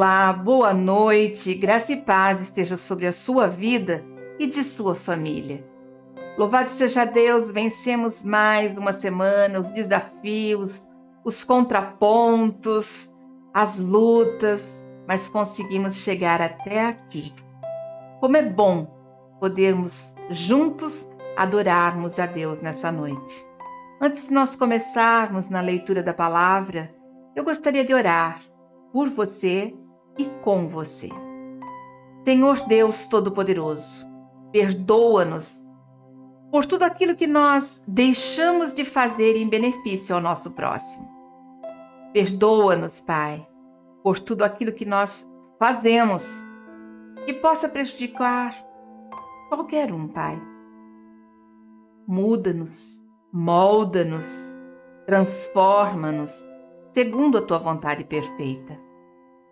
Olá, boa noite, graça e paz esteja sobre a sua vida e de sua família. Louvado seja Deus, vencemos mais uma semana, os desafios, os contrapontos, as lutas, mas conseguimos chegar até aqui. Como é bom podermos juntos adorarmos a Deus nessa noite. Antes de nós começarmos na leitura da palavra, eu gostaria de orar por você e com você. Senhor Deus Todo-Poderoso, perdoa-nos por tudo aquilo que nós deixamos de fazer em benefício ao nosso próximo. Perdoa-nos, Pai, por tudo aquilo que nós fazemos que possa prejudicar qualquer um, Pai. Muda-nos, molda-nos, transforma-nos segundo a Tua vontade perfeita.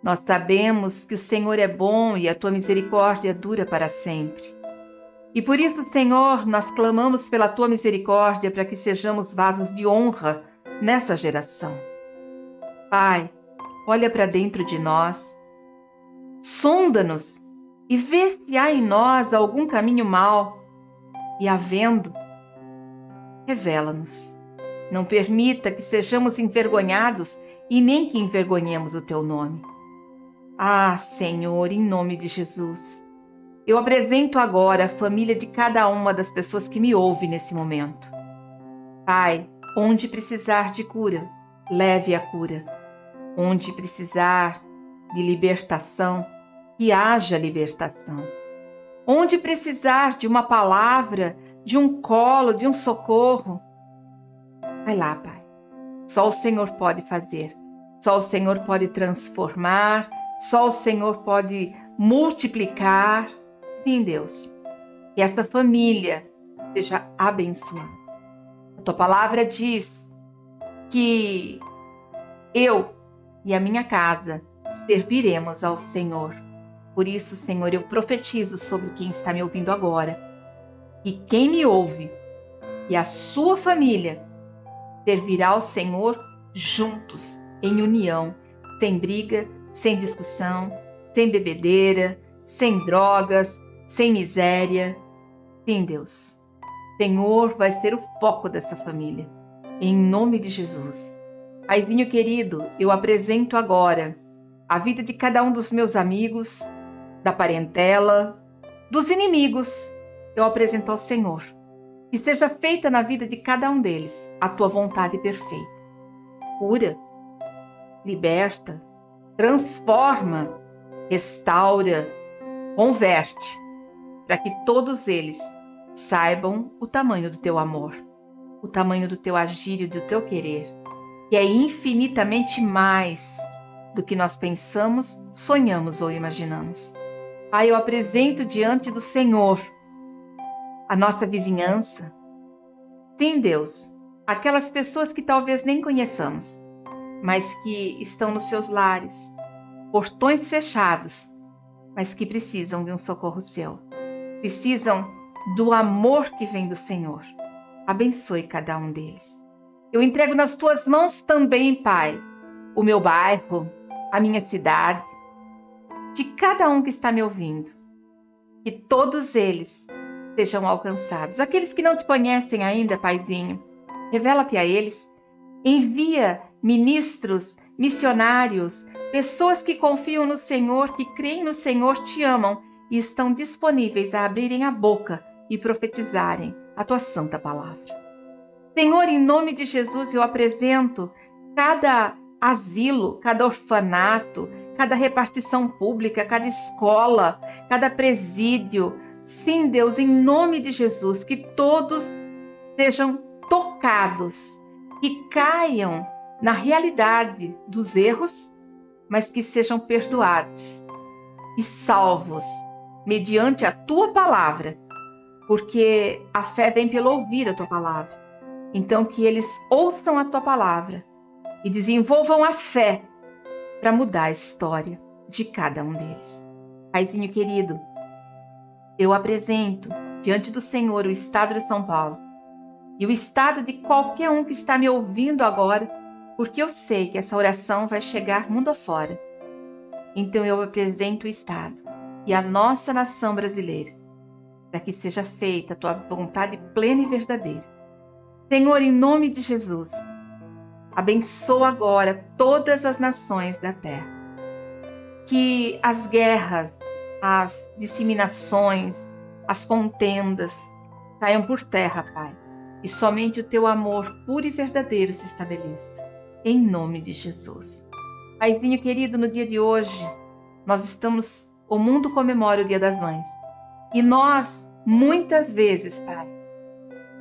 Nós sabemos que o Senhor é bom e a Tua misericórdia dura para sempre. E por isso, Senhor, nós clamamos pela Tua misericórdia para que sejamos vasos de honra nessa geração. Pai, olha para dentro de nós, sonda-nos e vê se há em nós algum caminho mau e, havendo, revela-nos. Não permita que sejamos envergonhados e nem que envergonhemos o Teu nome. Ah, Senhor, em nome de Jesus, eu apresento agora a família de cada uma das pessoas que me ouve nesse momento. Pai, onde precisar de cura, leve a cura. Onde precisar de libertação, que haja libertação. Onde precisar de uma palavra, de um colo, de um socorro, vai lá, Pai. Só o Senhor pode fazer. Só o Senhor pode transformar. Só o Senhor pode multiplicar. Sim, Deus. Que essa família seja abençoada. A Tua palavra diz que eu e a minha casa serviremos ao Senhor. Por isso, Senhor, eu profetizo sobre quem está me ouvindo agora. E quem me ouve e a sua família servirá ao Senhor juntos, em união, sem briga, sem discussão, sem bebedeira, sem drogas, sem miséria. Sim, Deus. Senhor vai ser o foco dessa família. Em nome de Jesus. Paizinho querido, eu apresento agora a vida de cada um dos meus amigos, da parentela, dos inimigos. Eu apresento ao Senhor. Que seja feita na vida de cada um deles a Tua vontade perfeita. Cura, liberta, transforma, restaura, converte, para que todos eles saibam o tamanho do Teu amor, o tamanho do Teu agir e do Teu querer, que é infinitamente mais do que nós pensamos, sonhamos ou imaginamos. Pai, eu apresento diante do Senhor a nossa vizinhança. Sim, Deus, aquelas pessoas que talvez nem conheçamos, mas que estão nos seus lares, portões fechados, mas que precisam de um socorro Seu. Precisam do amor que vem do Senhor. Abençoe cada um deles. Eu entrego nas Tuas mãos também, Pai, o meu bairro, a minha cidade, de cada um que está me ouvindo. Que todos eles sejam alcançados. Aqueles que não Te conhecem ainda, Paizinho, revela-te a eles. Envia ministros, missionários, pessoas que confiam no Senhor, que creem no Senhor, Te amam e estão disponíveis a abrirem a boca e profetizarem a Tua santa palavra. Senhor, em nome de Jesus, eu apresento cada asilo, cada orfanato, cada repartição pública, cada escola, cada presídio. Sim, Deus, em nome de Jesus, que todos sejam tocados, que caiam na realidade dos erros, mas que sejam perdoados e salvos mediante a Tua palavra, porque a fé vem pelo ouvir a Tua palavra. Então, que eles ouçam a Tua palavra e desenvolvam a fé para mudar a história de cada um deles. Paizinho querido, eu apresento diante do Senhor o estado de São Paulo e o estado de qualquer um que está me ouvindo agora, porque eu sei que essa oração vai chegar mundo afora. Então eu apresento o Estado e a nossa nação brasileira, para que seja feita a tua vontade plena e verdadeira. Senhor, em nome de Jesus, abençoa agora todas as nações da terra. Que as guerras, as disseminações, as contendas caiam por terra, Pai, e somente o teu amor puro e verdadeiro se estabeleça. Em nome de Jesus. Paizinho querido, no dia de hoje, o mundo comemora o Dia das Mães. E nós, muitas vezes, Pai,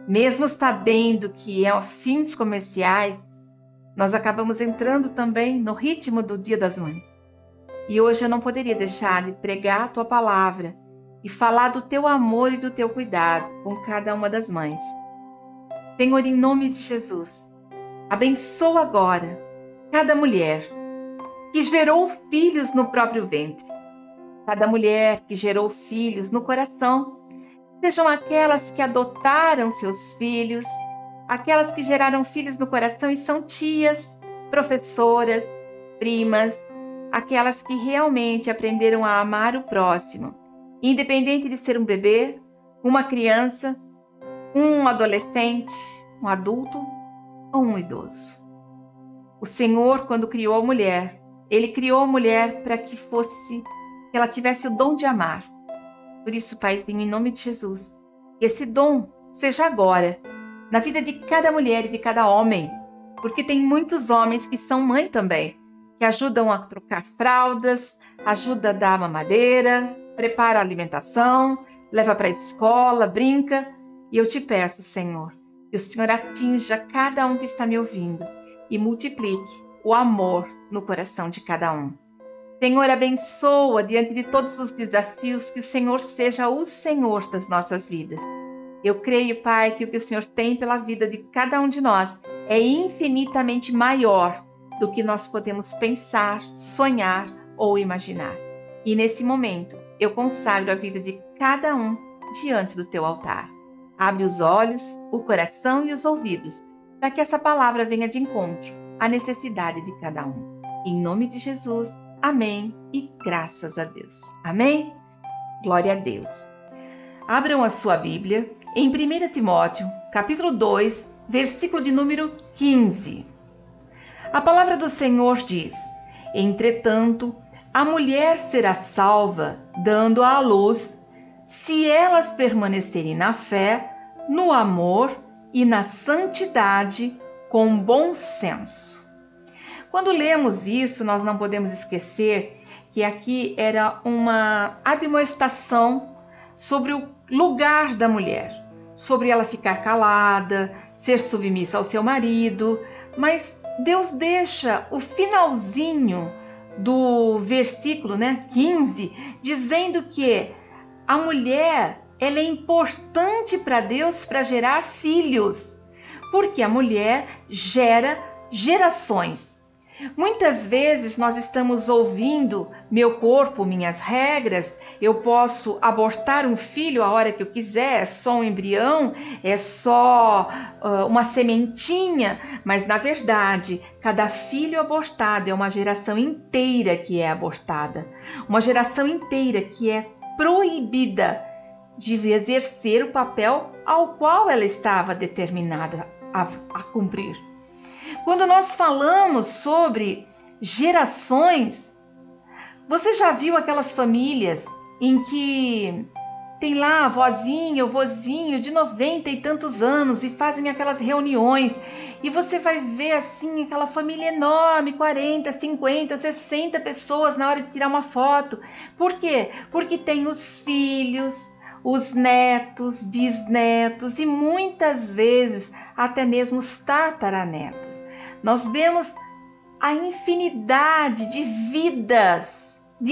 mesmo sabendo que é fins comerciais, nós acabamos entrando também no ritmo do Dia das Mães. E hoje eu não poderia deixar de pregar a tua palavra e falar do teu amor e do teu cuidado com cada uma das mães. Senhor, em nome de Jesus, abençoa agora cada mulher que gerou filhos no próprio ventre, cada mulher que gerou filhos no coração, sejam aquelas que adotaram seus filhos, aquelas que geraram filhos no coração e são tias, professoras, primas, aquelas que realmente aprenderam a amar o próximo, independente de ser um bebê, uma criança, um adolescente, um adulto ou um idoso. O Senhor, quando criou a mulher, Ele criou a mulher para que ela tivesse o dom de amar. Por isso, Paizinho, em nome de Jesus, que esse dom seja agora, na vida de cada mulher e de cada homem, porque tem muitos homens que são mãe também, que ajudam a trocar fraldas, ajuda a dar mamadeira, prepara a alimentação, leva para a escola, brinca. E eu te peço, Senhor, que o Senhor atinja cada um que está me ouvindo e multiplique o amor no coração de cada um. Senhor, abençoa diante de todos os desafios, que o Senhor seja o Senhor das nossas vidas. Eu creio, Pai, que o que o Senhor tem pela vida de cada um de nós é infinitamente maior do que nós podemos pensar, sonhar ou imaginar. E nesse momento, eu consagro a vida de cada um diante do teu altar. Abre os olhos, o coração e os ouvidos, para que essa palavra venha de encontro à necessidade de cada um. Em nome de Jesus, amém e graças a Deus. Amém? Glória a Deus. Abram a sua Bíblia em 1 Timóteo, capítulo 2, versículo de número 15. A palavra do Senhor diz: entretanto, a mulher será salva, dando à luz, se elas permanecerem na fé, no amor e na santidade, com bom senso. Quando lemos isso, nós não podemos esquecer que aqui era uma admoestação sobre o lugar da mulher, sobre ela ficar calada, ser submissa ao seu marido, mas Deus deixa o finalzinho do versículo 15, dizendo que a mulher ela é importante para Deus para gerar filhos, porque a mulher gera gerações. Muitas vezes nós estamos ouvindo meu corpo, minhas regras, eu posso abortar um filho a hora que eu quiser, é só um embrião, é só uma sementinha, mas na verdade, cada filho abortado é uma geração inteira que é abortada, uma geração inteira que é proibida de exercer o papel ao qual ela estava determinada a cumprir. Quando nós falamos sobre gerações, você já viu aquelas famílias em que tem lá a vozinha ou vozinho de 90 e tantos anos e fazem aquelas reuniões e você vai ver assim aquela família enorme, 40, 50, 60 pessoas na hora de tirar uma foto. Por quê? Porque tem os filhos, os netos, bisnetos e muitas vezes até mesmo os tataranetos. Nós vemos a infinidade de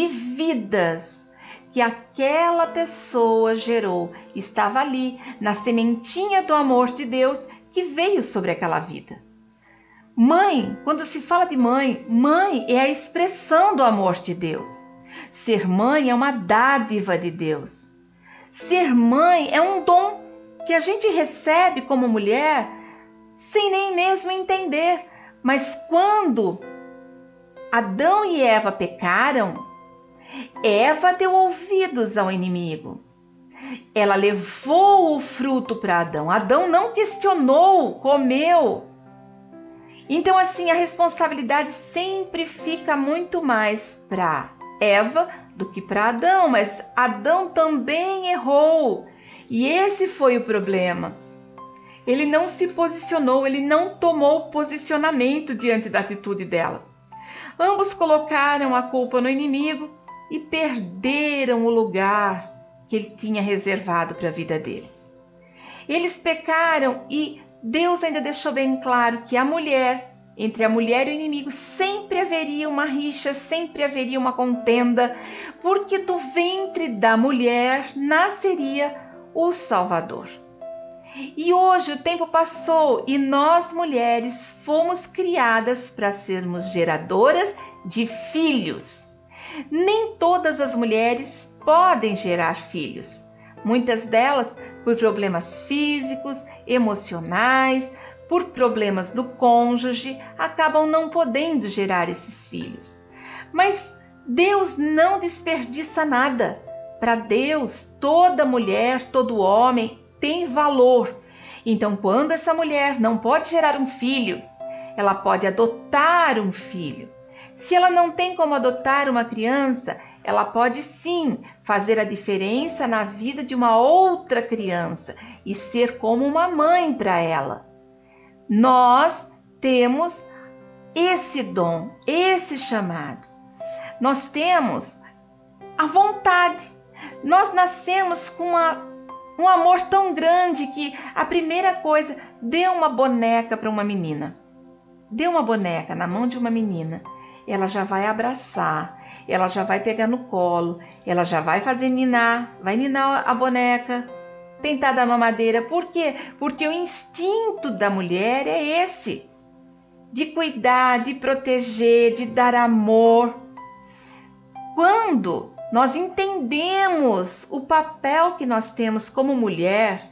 vidas que aquela pessoa gerou. Estava ali, na sementinha do amor de Deus que veio sobre aquela vida. Mãe, quando se fala de mãe, mãe é a expressão do amor de Deus. Ser mãe é uma dádiva de Deus. Ser mãe é um dom que a gente recebe como mulher sem nem mesmo entender. Mas quando Adão e Eva pecaram, Eva deu ouvidos ao inimigo. Ela levou o fruto para Adão. Adão não questionou, comeu. Então, assim, a responsabilidade sempre fica muito mais para Eva do que para Adão, mas Adão também errou. E esse foi o problema. Ele não se posicionou, ele não tomou posicionamento diante da atitude dela. Ambos colocaram a culpa no inimigo e perderam o lugar que ele tinha reservado para a vida deles. Eles pecaram e Deus ainda deixou bem claro que entre a mulher e o inimigo, sempre haveria uma rixa, sempre haveria uma contenda, porque do ventre da mulher nasceria o Salvador. E hoje o tempo passou e nós mulheres fomos criadas para sermos geradoras de filhos. Nem todas as mulheres podem gerar filhos. Muitas delas por problemas físicos, emocionais, por problemas do cônjuge, acabam não podendo gerar esses filhos. Mas Deus não desperdiça nada. Para Deus, toda mulher, todo homem tem valor. Então, quando essa mulher não pode gerar um filho, ela pode adotar um filho. Se ela não tem como adotar uma criança, ela pode sim fazer a diferença na vida de uma outra criança e ser como uma mãe para ela. Nós temos esse dom, esse chamado. Nós temos a vontade. Nós nascemos com um amor tão grande que a primeira coisa, dê uma boneca para uma menina. Dê uma boneca na mão de uma menina. Ela já vai abraçar, ela já vai pegar no colo, ela já vai fazer ninar, vai ninar a boneca, tentar dar mamadeira. Por quê? Porque o instinto da mulher é esse, de cuidar, de proteger, de dar amor. Quando nós entendemos o papel que nós temos como mulher,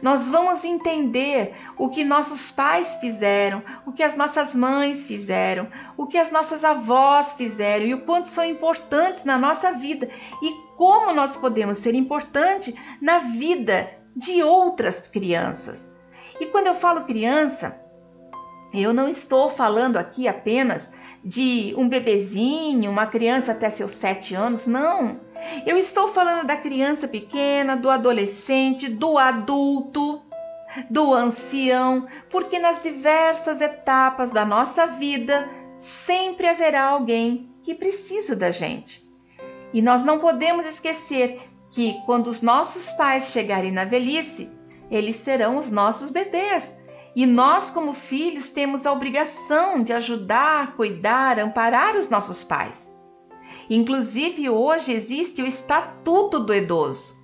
nós vamos entender o que nossos pais fizeram, o que as nossas mães fizeram, o que as nossas avós fizeram e o quanto são importantes na nossa vida e como nós podemos ser importantes na vida de outras crianças. E quando eu falo criança, eu não estou falando aqui apenas de um bebezinho, uma criança até seus 7 anos, não. Eu estou falando da criança pequena, do adolescente, do adulto, do ancião, porque nas diversas etapas da nossa vida sempre haverá alguém que precisa da gente. E nós não podemos esquecer que quando os nossos pais chegarem na velhice, eles serão os nossos bebês. E nós, como filhos, temos a obrigação de ajudar, cuidar, amparar os nossos pais. Inclusive, hoje existe o Estatuto do Idoso,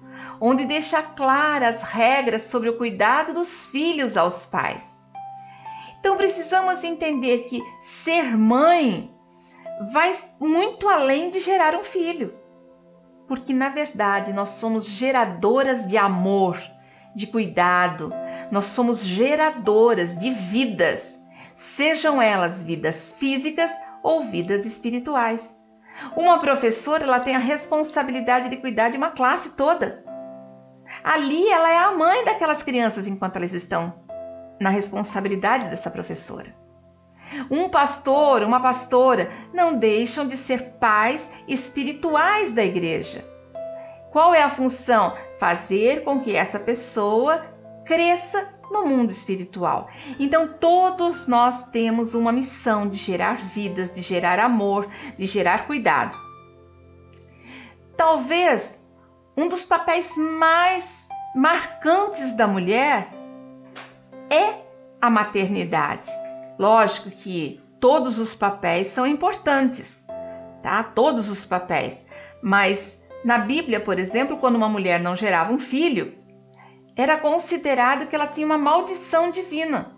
onde deixa claras as regras sobre o cuidado dos filhos aos pais. Então, precisamos entender que ser mãe vai muito além de gerar um filho, porque, na verdade, nós somos geradoras de amor, de cuidado. Nós somos geradoras de vidas, sejam elas vidas físicas ou vidas espirituais. Uma professora, ela tem a responsabilidade de cuidar de uma classe toda. Ali ela é a mãe daquelas crianças enquanto elas estão na responsabilidade dessa professora. Um pastor, uma pastora não deixam de ser pais espirituais da igreja. Qual é a função? Fazer com que essa pessoa cresça no mundo espiritual. Então, todos nós temos uma missão de gerar vidas, de gerar amor, de gerar cuidado. Talvez um dos papéis mais marcantes da mulher é a maternidade. Lógico que todos os papéis são importantes, tá? Todos os papéis. Mas na Bíblia, por exemplo, quando uma mulher não gerava um filho, era considerado que ela tinha uma maldição divina,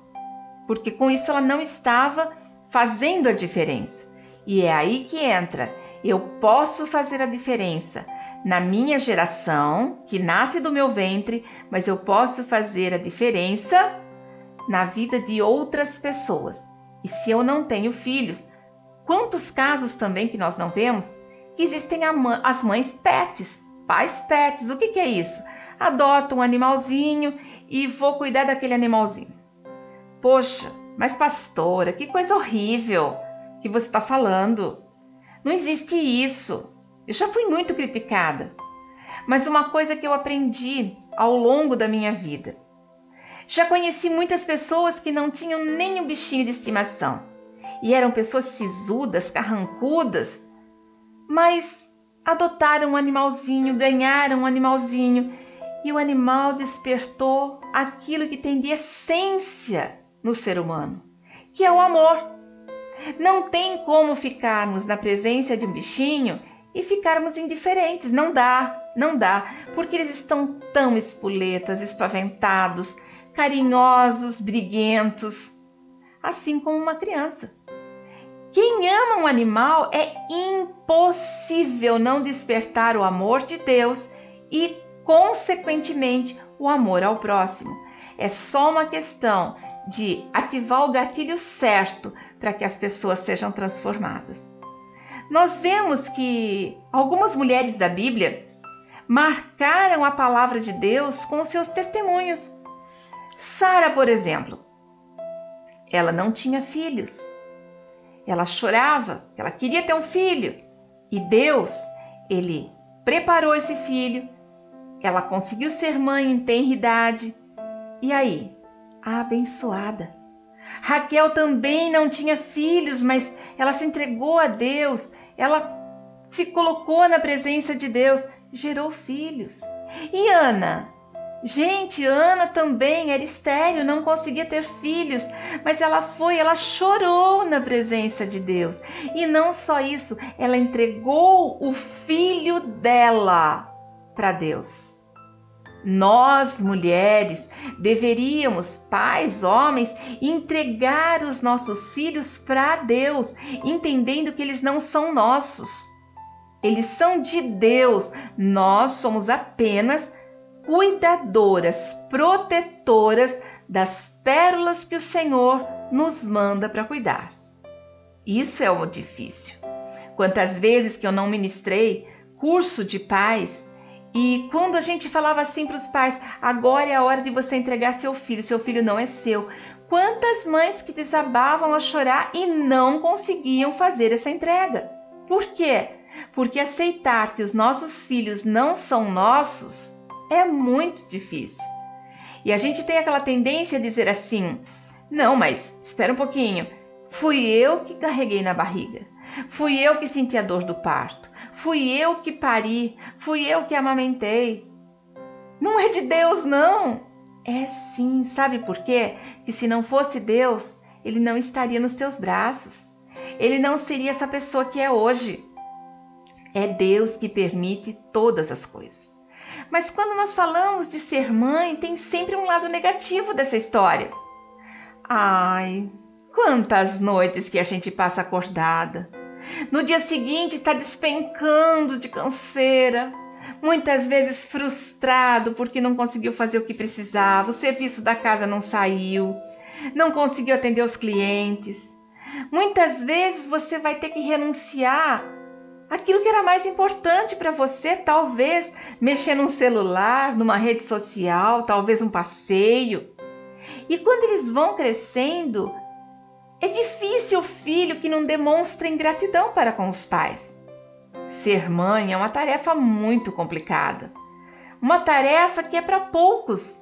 porque com isso ela não estava fazendo a diferença. E é aí que entra, eu posso fazer a diferença na minha geração, que nasce do meu ventre, mas eu posso fazer a diferença na vida de outras pessoas. E se eu não tenho filhos, quantos casos também que nós não vemos, que existem as mães pets, pais pets. O que é isso? Adoto um animalzinho e vou cuidar daquele animalzinho. Poxa, mas pastora, que coisa horrível que você está falando. Não existe isso. Eu já fui muito criticada. Mas uma coisa que eu aprendi ao longo da minha vida. Já conheci muitas pessoas que não tinham nem um bichinho de estimação. E eram pessoas sisudas, carrancudas, mas adotaram um animalzinho, ganharam um animalzinho. E o animal despertou aquilo que tem de essência no ser humano, que é o amor. Não tem como ficarmos na presença de um bichinho e ficarmos indiferentes. Não dá, porque eles estão tão espoletas, espaventados, carinhosos, briguentos, assim como uma criança. Quem ama um animal é impossível não despertar o amor de Deus e, consequentemente, o amor ao próximo. É só uma questão de ativar o gatilho certo para que as pessoas sejam transformadas. Nós vemos que algumas mulheres da Bíblia marcaram a palavra de Deus com seus testemunhos. Sara, por exemplo, ela não tinha filhos. Ela chorava, ela queria ter um filho. E Deus, Ele preparou esse filho. Ela conseguiu ser mãe em tenra idade. E aí, a abençoada. Raquel também não tinha filhos, mas ela se entregou a Deus. Ela se colocou na presença de Deus, gerou filhos. E Ana? Gente, Ana também era estéril, não conseguia ter filhos, mas ela chorou na presença de Deus. E não só isso, ela entregou o filho dela para Deus. Nós, mulheres, deveríamos, pais, homens, entregar os nossos filhos para Deus, entendendo que eles não são nossos. Eles são de Deus. Nós somos apenas cuidadoras, protetoras das pérolas que o Senhor nos manda para cuidar. Isso é o difícil. Quantas vezes que eu não ministrei curso de pais e quando a gente falava assim para os pais, agora é a hora de você entregar seu filho não é seu. Quantas mães que desabavam a chorar e não conseguiam fazer essa entrega. Por quê? Porque aceitar que os nossos filhos não são nossos é muito difícil. E a gente tem aquela tendência a dizer assim, não, mas espera um pouquinho, fui eu que carreguei na barriga, fui eu que senti a dor do parto, fui eu que pari, fui eu que amamentei. Não é de Deus, não. É sim, sabe por quê? Que se não fosse Deus, Ele não estaria nos teus braços. Ele não seria essa pessoa que é hoje. É Deus que permite todas as coisas. Mas quando nós falamos de ser mãe, tem sempre um lado negativo dessa história. Ai, quantas noites que a gente passa acordada. No dia seguinte está despencando de canseira. Muitas vezes frustrado porque não conseguiu fazer o que precisava. O serviço da casa não saiu. Não conseguiu atender os clientes. Muitas vezes você vai ter que renunciar aquilo que era mais importante para você, talvez mexer num celular, numa rede social, talvez um passeio. E quando eles vão crescendo, é difícil o filho que não demonstra ingratidão para com os pais. Ser mãe é uma tarefa muito complicada. Uma tarefa que é para poucos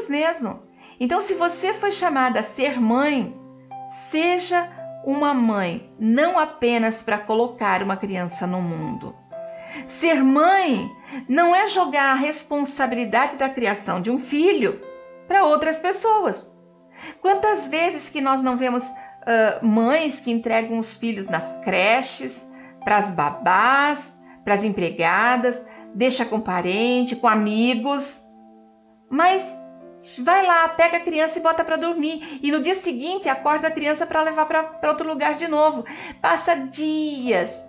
mesmo. Então, se você foi chamada a ser mãe, seja uma mãe, não apenas para colocar uma criança no mundo. Ser mãe não é jogar a responsabilidade da criação de um filho para outras pessoas. Quantas vezes que nós não vemos mães que entregam os filhos nas creches, para as babás, para as empregadas, deixa com parente, com amigos, mas vai lá, pega a criança e bota para dormir. E no dia seguinte acorda a criança para levar para outro lugar de novo. Passa dias,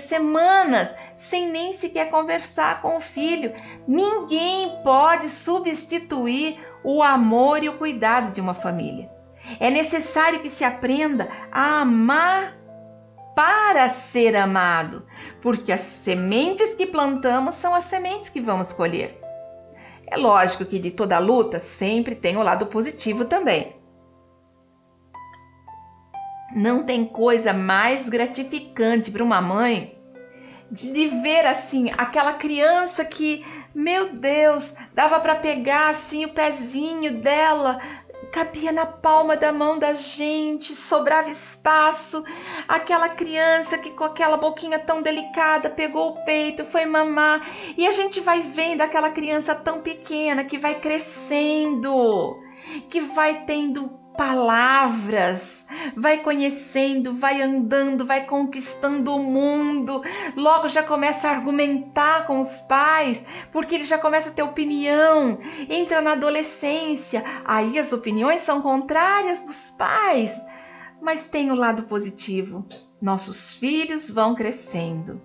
semanas, sem nem sequer conversar com o filho. Ninguém pode substituir o amor e o cuidado de uma família. É necessário que se aprenda a amar para ser amado, porque as sementes que plantamos são as sementes que vamos colher. É lógico que de toda luta sempre tem o lado positivo também. Não tem coisa mais gratificante para uma mãe de ver assim aquela criança que, meu Deus, dava para pegar assim o pezinho dela, cabia na palma da mão da gente, sobrava espaço. Aquela criança que com aquela boquinha tão delicada pegou o peito, foi mamar, e a gente vai vendo aquela criança tão pequena que vai crescendo, que vai tendo palavras, vai conhecendo, vai andando, vai conquistando o mundo, logo já começa a argumentar com os pais, porque ele já começa a ter opinião, entra na adolescência, aí as opiniões são contrárias dos pais, mas tem o lado positivo, nossos filhos vão crescendo.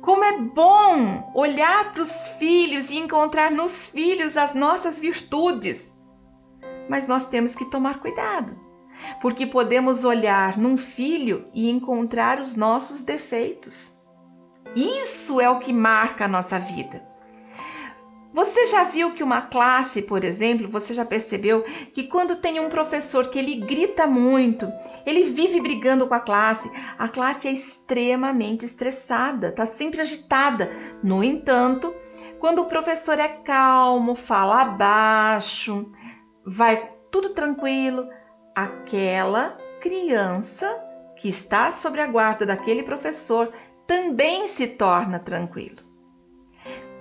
Como é bom olhar para os filhos e encontrar nos filhos as nossas virtudes. Mas nós temos que tomar cuidado, porque podemos olhar num filho e encontrar os nossos defeitos. Isso é o que marca a nossa vida. Você já viu que uma classe, por exemplo, você já percebeu que quando tem um professor que ele grita muito, ele vive brigando com a classe é extremamente estressada, está sempre agitada. No entanto, quando o professor é calmo, fala baixo, vai tudo tranquilo, aquela criança que está sob a guarda daquele professor também se torna tranquilo.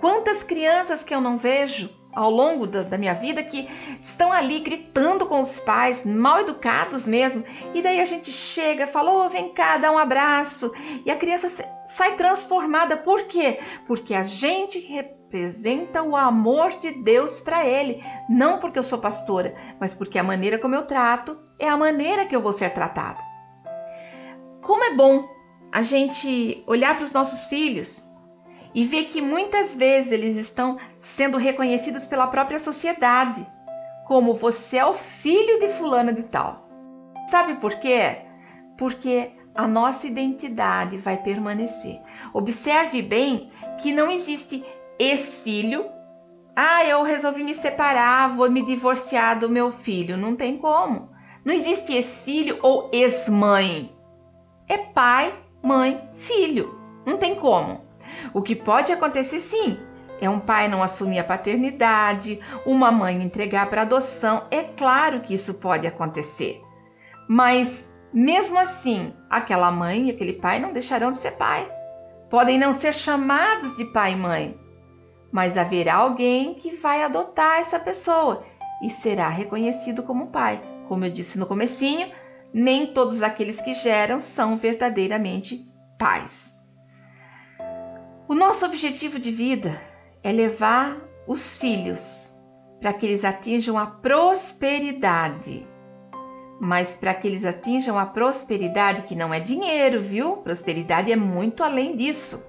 Quantas crianças que eu não vejo ao longo da minha vida que estão ali gritando com os pais, mal educados mesmo, e daí a gente chega e fala, oh, vem cá, dá um abraço, e a criança sai transformada. Por quê? Porque a gente representa o amor de Deus para ele, não porque eu sou pastora, mas porque a maneira como eu trato é a maneira que eu vou ser tratada. Como é bom a gente olhar para os nossos filhos e ver que muitas vezes eles estão sendo reconhecidos pela própria sociedade, como você é o filho de fulana de tal. Sabe por quê? Porque a nossa identidade vai permanecer. Observe bem que não existe ex-filho. Eu resolvi me separar, vou me divorciar do meu filho. Não tem como. Não existe ex-filho ou ex-mãe. É pai, mãe, filho. Não tem como. O que pode acontecer sim, é um pai não assumir a paternidade, uma mãe entregar para adoção, é claro que isso pode acontecer. Mas, mesmo assim, aquela mãe e aquele pai não deixarão de ser pai. Podem não ser chamados de pai e mãe, mas haverá alguém que vai adotar essa pessoa e será reconhecido como pai. Como eu disse no comecinho, nem todos aqueles que geram são verdadeiramente pais. O nosso objetivo de vida é levar os filhos para que eles atinjam a prosperidade. Mas para que eles atinjam a prosperidade, que não é dinheiro, viu? Prosperidade é muito além disso.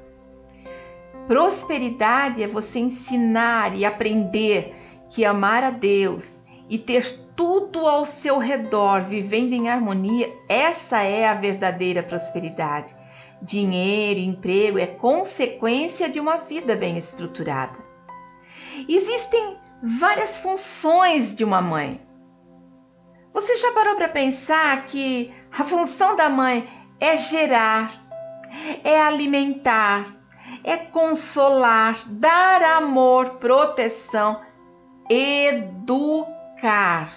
Prosperidade é você ensinar e aprender que amar a Deus e ter tudo ao seu redor vivendo em harmonia, essa é a verdadeira prosperidade. Dinheiro, emprego é consequência de uma vida bem estruturada. Existem várias funções de uma mãe. Você já parou para pensar que a função da mãe é gerar, é alimentar, é consolar, dar amor, proteção, educar.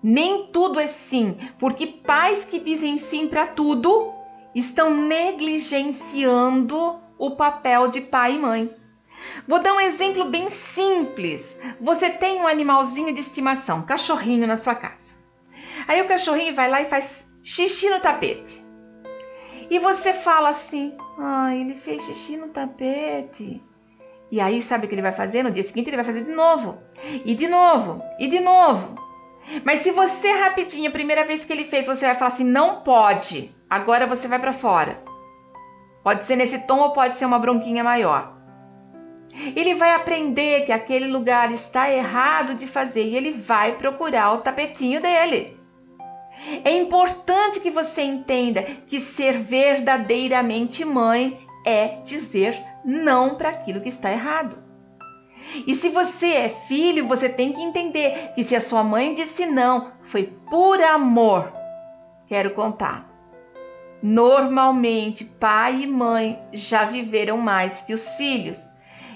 Nem tudo é sim, porque pais que dizem sim para tudo estão negligenciando o papel de pai e mãe. Vou dar um exemplo bem simples. Você tem um animalzinho de estimação, um cachorrinho na sua casa. Aí o cachorrinho vai lá e faz xixi no tapete. E você fala assim, ele fez xixi no tapete. E aí sabe o que ele vai fazer? No dia seguinte ele vai fazer de novo. E de novo, e de novo. Mas se você rapidinho, a primeira vez que ele fez, você vai falar assim, não pode. Agora você vai para fora. Pode ser nesse tom ou pode ser uma bronquinha maior. Ele vai aprender que aquele lugar está errado de fazer e ele vai procurar o tapetinho dele. É importante que você entenda que ser verdadeiramente mãe é dizer não para aquilo que está errado. E se você é filho, você tem que entender que se a sua mãe disse não, foi por amor. Quero contar. Normalmente, pai e mãe já viveram mais que os filhos.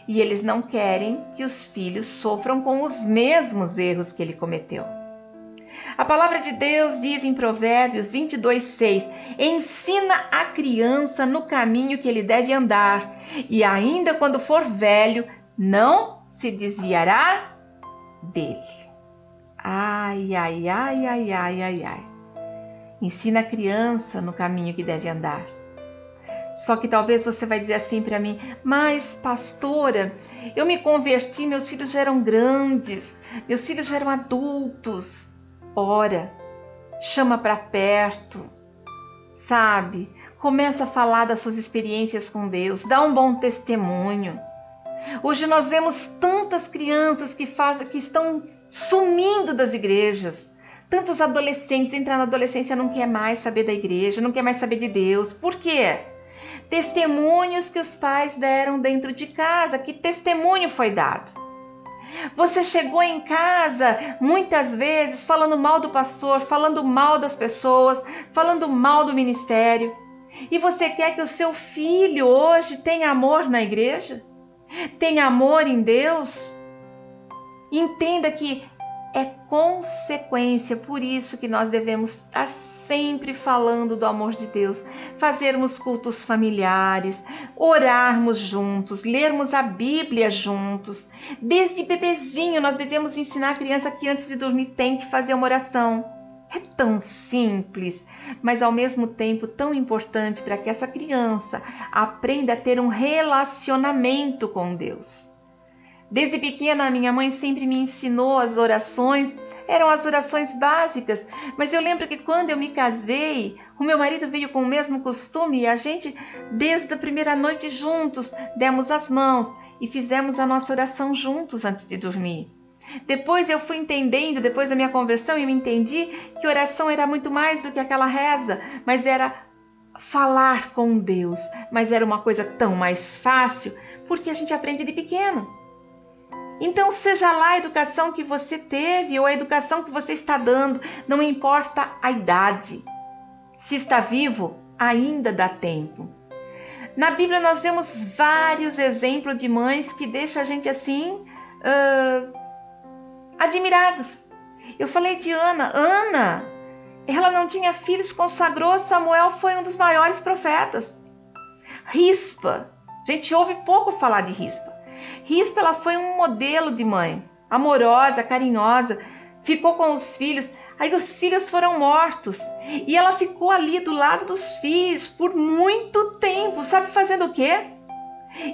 E eles não querem que os filhos sofram com os mesmos erros que ele cometeu. A palavra de Deus diz em Provérbios 22:6: ensina a criança no caminho que ele deve andar, e ainda quando for velho, não se desviará dele. Ai, ai, ai, ai, ai, ai, ai. Ensina a criança no caminho que deve andar. Só que talvez você vai dizer assim para mim: mas pastora, eu me converti, meus filhos já eram grandes, meus filhos já eram adultos. Ora, chama para perto, sabe? Começa a falar das suas experiências com Deus, dá um bom testemunho. Hoje nós vemos tantas crianças que estão sumindo das igrejas. Tantos adolescentes entram na adolescência e não quer mais saber da igreja, não quer mais saber de Deus. Por quê? Testemunhos que os pais deram dentro de casa. Que testemunho foi dado? Você chegou em casa muitas vezes falando mal do pastor, falando mal das pessoas, falando mal do ministério. E você quer que o seu filho hoje tenha amor na igreja? Tenha amor em Deus? Entenda que é consequência, por isso que nós devemos estar sempre falando do amor de Deus, fazermos cultos familiares, orarmos juntos, lermos a Bíblia juntos. Desde bebezinho nós devemos ensinar a criança que antes de dormir tem que fazer uma oração. É tão simples, mas ao mesmo tempo tão importante para que essa criança aprenda a ter um relacionamento com Deus. Desde pequena, minha mãe sempre me ensinou as orações. Eram as orações básicas, mas eu lembro que quando eu me casei, o meu marido veio com o mesmo costume e a gente, desde a primeira noite juntos, demos as mãos e fizemos a nossa oração juntos antes de dormir. Depois eu fui entendendo, depois da minha conversão, eu entendi que oração era muito mais do que aquela reza, mas era falar com Deus, mas era uma coisa tão mais fácil, porque a gente aprende de pequeno. Então, seja lá a educação que você teve ou a educação que você está dando, não importa a idade. Se está vivo, ainda dá tempo. Na Bíblia nós vemos vários exemplos de mães que deixam a gente assim, admirados. Eu falei de Ana. Ana, ela não tinha filhos, consagrou Samuel, foi um dos maiores profetas. Rispa, a gente ouve pouco falar de Rispa. Rispa, ela foi um modelo de mãe, amorosa, carinhosa, ficou com os filhos, aí os filhos foram mortos, e ela ficou ali do lado dos filhos por muito tempo, sabe fazendo o quê?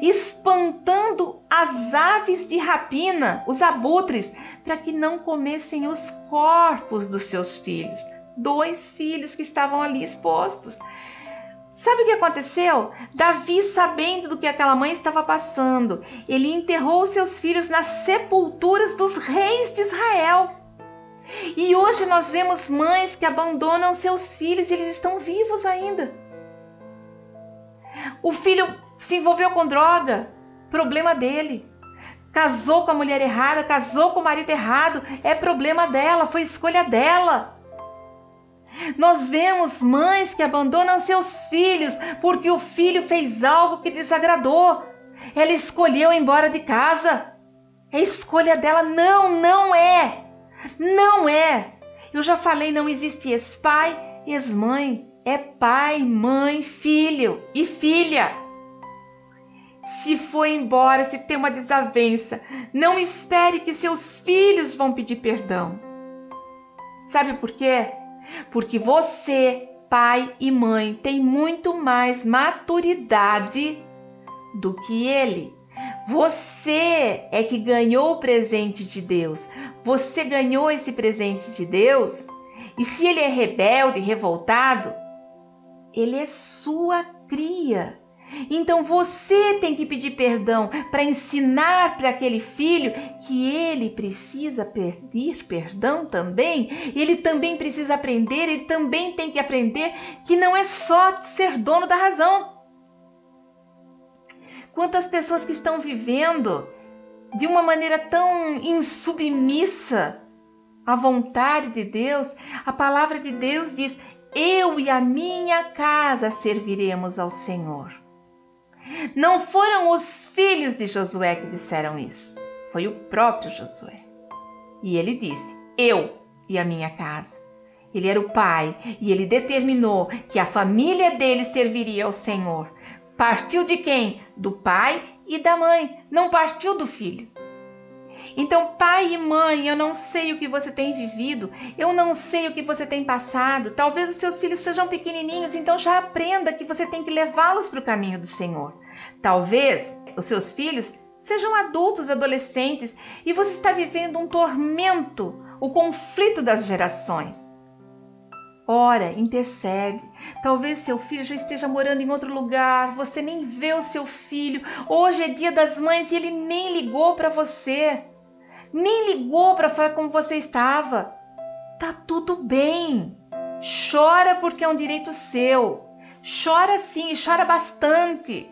Espantando as aves de rapina, os abutres, para que não comessem os corpos dos seus filhos, 2 filhos que estavam ali expostos. Sabe o que aconteceu? Davi, sabendo do que aquela mãe estava passando, ele enterrou seus filhos nas sepulturas dos reis de Israel. E hoje nós vemos mães que abandonam seus filhos e eles estão vivos ainda. O filho se envolveu com droga, problema dele. Casou com a mulher errada, casou com o marido errado, é problema dela, foi escolha dela. Nós vemos mães que abandonam seus filhos porque o filho fez algo que desagradou. Ela escolheu ir embora de casa. É escolha dela. Não é. Não é. Eu já falei, não existe ex-pai, ex-mãe. É pai, mãe, filho e filha. Se for embora, se tem uma desavença, não espere que seus filhos vão pedir perdão. Sabe por quê? Porque você, pai e mãe, tem muito mais maturidade do que ele. Você é que ganhou o presente de Deus. Você ganhou esse presente de Deus. E se ele é rebelde, revoltado, ele é sua cria. Então você tem que pedir perdão para ensinar para aquele filho que ele precisa pedir perdão também. Ele também precisa aprender, ele também tem que aprender que não é só ser dono da razão. Quantas pessoas que estão vivendo de uma maneira tão insubmissa à vontade de Deus. A palavra de Deus diz: eu e a minha casa serviremos ao Senhor. Não foram os filhos de Josué que disseram isso, foi o próprio Josué. E ele disse: eu e a minha casa. Ele era o pai e ele determinou que a família dele serviria ao Senhor. Partiu de quem? Do pai e da mãe, não partiu do filho. Então, pai e mãe, eu não sei o que você tem vivido, eu não sei o que você tem passado. Talvez os seus filhos sejam pequenininhos, então já aprenda que você tem que levá-los para o caminho do Senhor. Talvez os seus filhos sejam adultos, adolescentes, e você está vivendo um tormento, o conflito das gerações. Ora, intercede. Talvez seu filho já esteja morando em outro lugar, você nem vê o seu filho. Hoje é dia das mães e ele nem ligou para você. Nem ligou para falar como você estava. Tá tudo bem. Chora porque é um direito seu. Chora sim e chora bastante.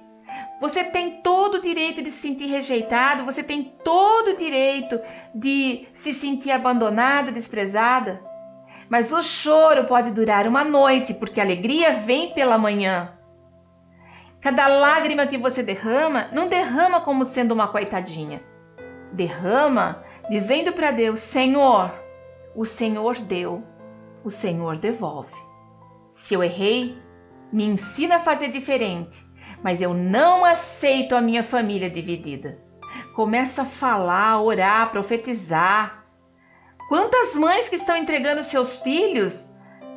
Você tem todo o direito de se sentir rejeitado, você tem todo o direito de se sentir abandonada, desprezada. Mas o choro pode durar uma noite, porque a alegria vem pela manhã. Cada lágrima que você derrama, não derrama como sendo uma coitadinha. Derrama dizendo para Deus: Senhor, o Senhor deu, o Senhor devolve. Se eu errei, me ensina a fazer diferente, mas eu não aceito a minha família dividida. Começa a falar, orar, profetizar. Quantas mães que estão entregando seus filhos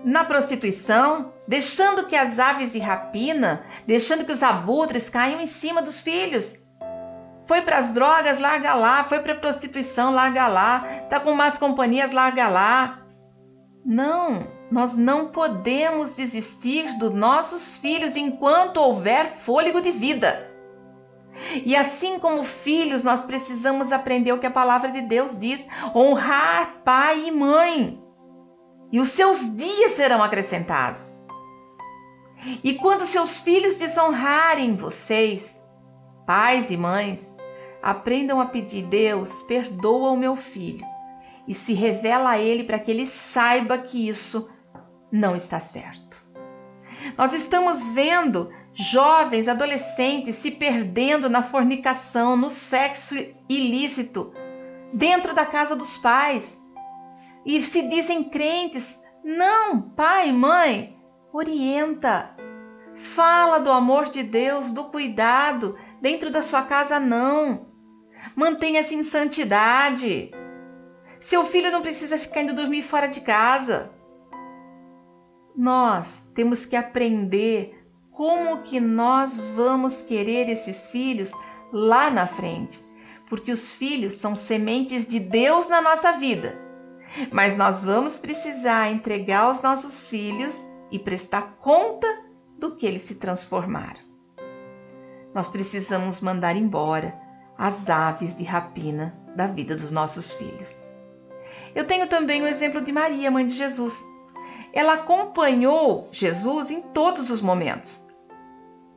na prostituição, deixando que as aves de rapina, deixando que os abutres caiam em cima dos filhos. Foi para as drogas, larga lá. Foi para a prostituição, larga lá. Está com más companhias, larga lá. Não, nós não podemos desistir dos nossos filhos enquanto houver fôlego de vida. E assim como filhos, nós precisamos aprender o que a palavra de Deus diz: honrar pai e mãe, e os seus dias serão acrescentados. E quando seus filhos desonrarem vocês, pais e mães, aprendam a pedir: Deus, perdoa o meu filho, e se revela a ele para que ele saiba que isso não está certo. Nós estamos vendo jovens, adolescentes se perdendo na fornicação, no sexo ilícito, dentro da casa dos pais. E se dizem crentes. Não, pai, mãe, orienta. Fala do amor de Deus, do cuidado. Dentro da sua casa, não. Mantenha-se em santidade. Seu filho não precisa ficar indo dormir fora de casa. Nós temos que aprender como que nós vamos querer esses filhos lá na frente. Porque os filhos são sementes de Deus na nossa vida. Mas nós vamos precisar entregar os nossos filhos e prestar conta do que eles se transformaram. Nós precisamos mandar embora as aves de rapina da vida dos nossos filhos. Eu tenho também o exemplo de Maria, mãe de Jesus. Ela acompanhou Jesus em todos os momentos.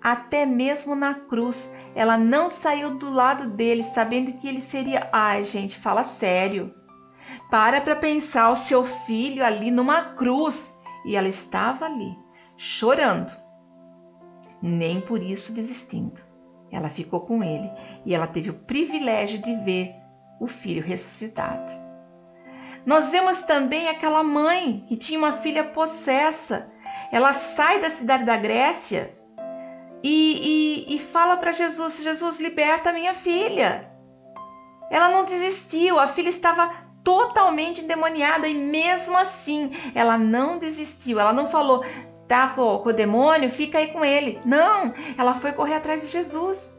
Até mesmo na cruz, ela não saiu do lado dele, sabendo que ele seria... Ai, gente, fala sério. Para pensar o seu filho ali numa cruz. E ela estava ali, chorando. Nem por isso desistindo. Ela ficou com ele e ela teve o privilégio de ver o filho ressuscitado. Nós vemos também aquela mãe que tinha uma filha possessa. Ela sai da cidade da Grécia e fala para Jesus: Jesus, liberta a minha filha. Ela não desistiu, a filha estava totalmente endemoniada e mesmo assim ela não desistiu. Ela não falou: tá com o demônio, fica aí com ele. Não, ela foi correr atrás de Jesus.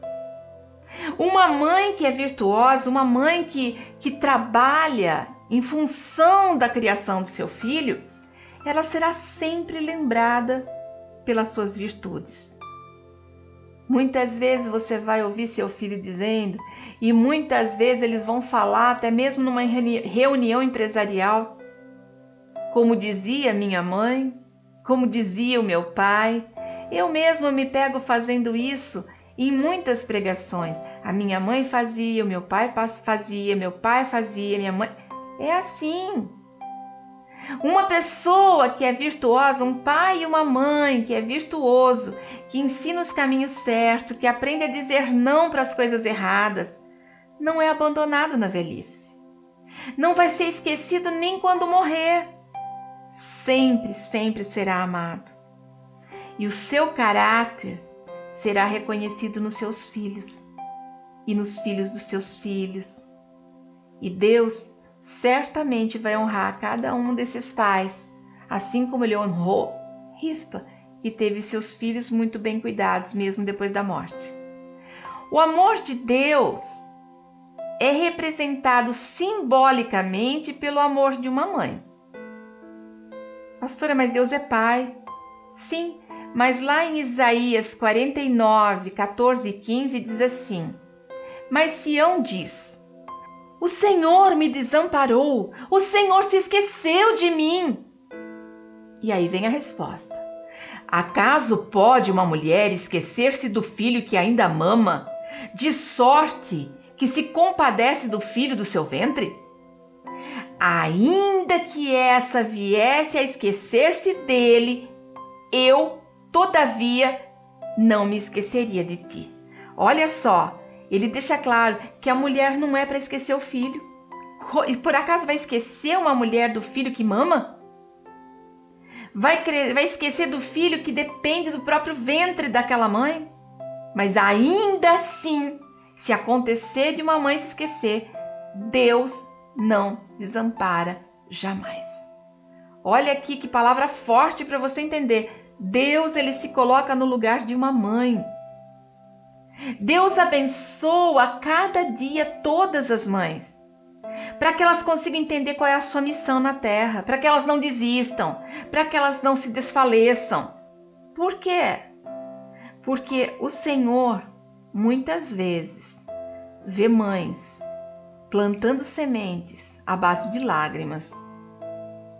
Uma mãe que é virtuosa, uma mãe que trabalha em função da criação do seu filho, ela será sempre lembrada pelas suas virtudes. Muitas vezes você vai ouvir seu filho dizendo, e muitas vezes eles vão falar até mesmo numa reunião empresarial, como dizia minha mãe, como dizia o meu pai. Eu mesma me pego fazendo isso em muitas pregações. A minha mãe fazia, o meu pai fazia, meu pai fazia, minha mãe... É assim. Uma pessoa que é virtuosa, um pai e uma mãe que é virtuoso, que ensina os caminhos certos, que aprende a dizer não para as coisas erradas, não é abandonado na velhice. Não vai ser esquecido nem quando morrer. Sempre, sempre será amado. E o seu caráter será reconhecido nos seus filhos e nos filhos dos seus filhos. E Deus certamente vai honrar cada um desses pais, assim como ele honrou Rispa, que teve seus filhos muito bem cuidados mesmo depois da morte. O amor de Deus é representado simbolicamente pelo amor de uma mãe. Pastora, mas Deus é pai. Sim, mas lá em Isaías 49, 14 e 15 diz assim: Mas Sião diz: O Senhor me desamparou, o Senhor se esqueceu de mim. E aí vem a resposta: Acaso pode uma mulher esquecer-se do filho que ainda mama, de sorte que se compadece do filho do seu ventre? Ainda que essa viesse a esquecer-se dele, eu, todavia, não me esqueceria de ti. Olha só, ele deixa claro que a mulher não é para esquecer o filho. E por acaso vai esquecer uma mulher do filho que mama? Vai esquecer do filho que depende do próprio ventre daquela mãe? Mas ainda assim, se acontecer de uma mãe se esquecer, Deus não desampara jamais. Olha aqui que palavra forte para você entender. Deus, ele se coloca no lugar de uma mãe. Deus abençoa a cada dia todas as mães, para que elas consigam entender qual é a sua missão na terra, para que elas não desistam, para que elas não se desfaleçam. Por quê? Porque o Senhor, muitas vezes, vê mães plantando sementes à base de lágrimas,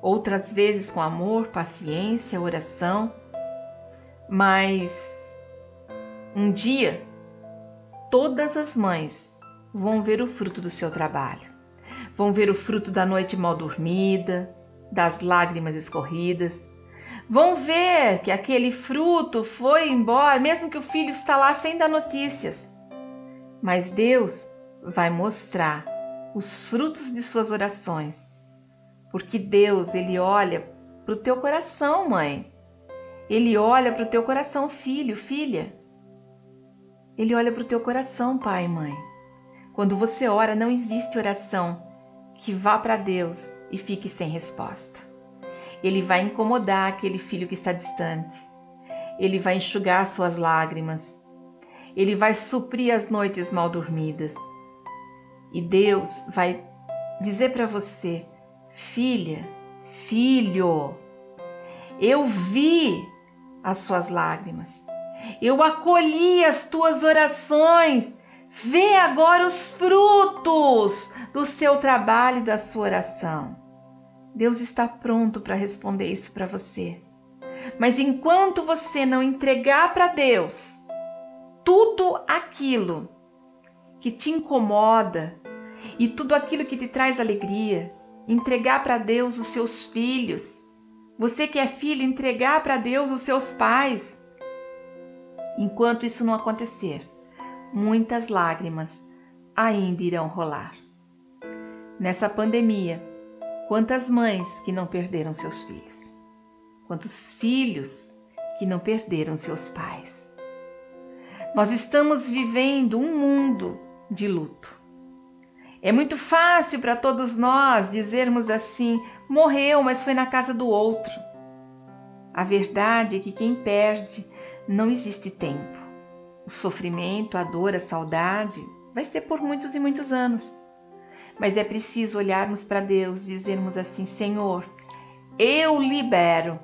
outras vezes com amor, paciência, oração, mas um dia todas as mães vão ver o fruto do seu trabalho, vão ver o fruto da noite mal dormida, das lágrimas escorridas, vão ver que aquele fruto foi embora, mesmo que o filho está lá sem dar notícias. Mas Deus vai mostrar os frutos de suas orações, porque Deus, ele olha para o teu coração, mãe. Ele olha para o teu coração, filho, filha. Ele olha para o teu coração, pai e mãe. Quando você ora, não existe oração que vá para Deus e fique sem resposta. Ele vai incomodar aquele filho que está distante. Ele vai enxugar suas lágrimas. Ele vai suprir as noites mal dormidas. E Deus vai dizer para você: filha, filho, eu vi as suas lágrimas. Eu acolhi as tuas orações. Vê agora os frutos do seu trabalho e da sua oração. Deus está pronto para responder isso para você. Mas enquanto você não entregar para Deus tudo aquilo que te incomoda e tudo aquilo que te traz alegria, entregar para Deus os seus filhos, você que é filho, entregar para Deus os seus pais. Enquanto isso não acontecer, muitas lágrimas ainda irão rolar. Nessa pandemia, quantas mães que não perderam seus filhos? Quantos filhos que não perderam seus pais? Nós estamos vivendo um mundo de luto. É muito fácil para todos nós dizermos assim: morreu, mas foi na casa do outro. A verdade é que quem perde, não existe tempo. O sofrimento, a dor, a saudade vai ser por muitos e muitos anos. Mas é preciso olharmos para Deus e dizermos assim: Senhor, eu libero.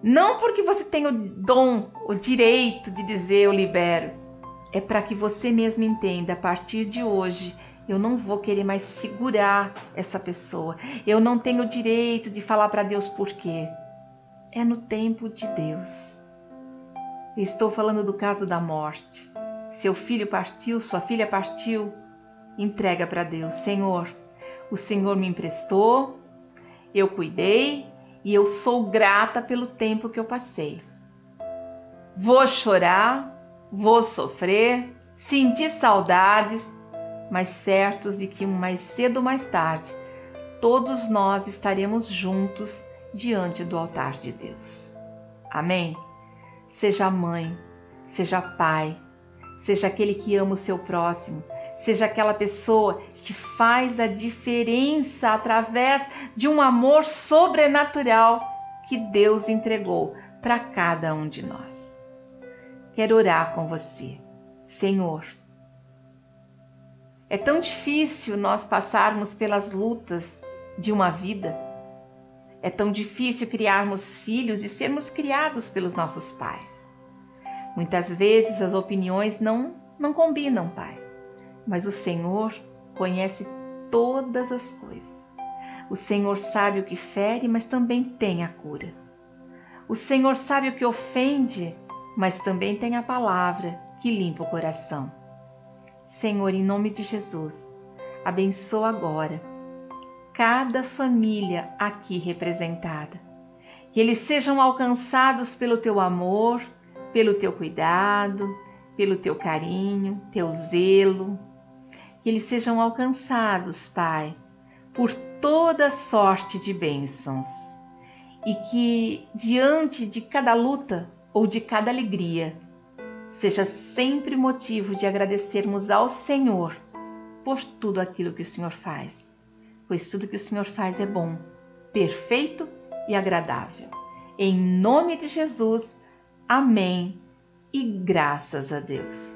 Não porque você tem o dom, o direito de dizer eu libero. É para que você mesmo entenda, a partir de hoje, eu não vou querer mais segurar essa pessoa. Eu não tenho o direito de falar para Deus por quê. É no tempo de Deus. Eu estou falando do caso da morte. Seu filho partiu, sua filha partiu. Entrega para Deus. Senhor, o Senhor me emprestou, eu cuidei e eu sou grata pelo tempo que eu passei. Vou chorar, vou sofrer, sentir saudades, mas certos de que mais cedo ou mais tarde, todos nós estaremos juntos diante do altar de Deus. Amém? Seja mãe, seja pai, seja aquele que ama o seu próximo, seja aquela pessoa que faz a diferença através de um amor sobrenatural que Deus entregou para cada um de nós. Quero orar com você. Senhor, é tão difícil nós passarmos pelas lutas de uma vida. É tão difícil criarmos filhos e sermos criados pelos nossos pais. Muitas vezes as opiniões não combinam, Pai. Mas o Senhor conhece todas as coisas. O Senhor sabe o que fere, mas também tem a cura. O Senhor sabe o que ofende, mas também tem a palavra que limpa o coração. Senhor, em nome de Jesus, abençoa agora cada família aqui representada. Que eles sejam alcançados pelo teu amor, pelo teu cuidado, pelo teu carinho, teu zelo. Que eles sejam alcançados, Pai, por toda sorte de bênçãos. E que diante de cada luta ou de cada alegria, seja sempre motivo de agradecermos ao Senhor por tudo aquilo que o Senhor faz. Pois tudo que o Senhor faz é bom, perfeito e agradável. Em nome de Jesus, amém e graças a Deus.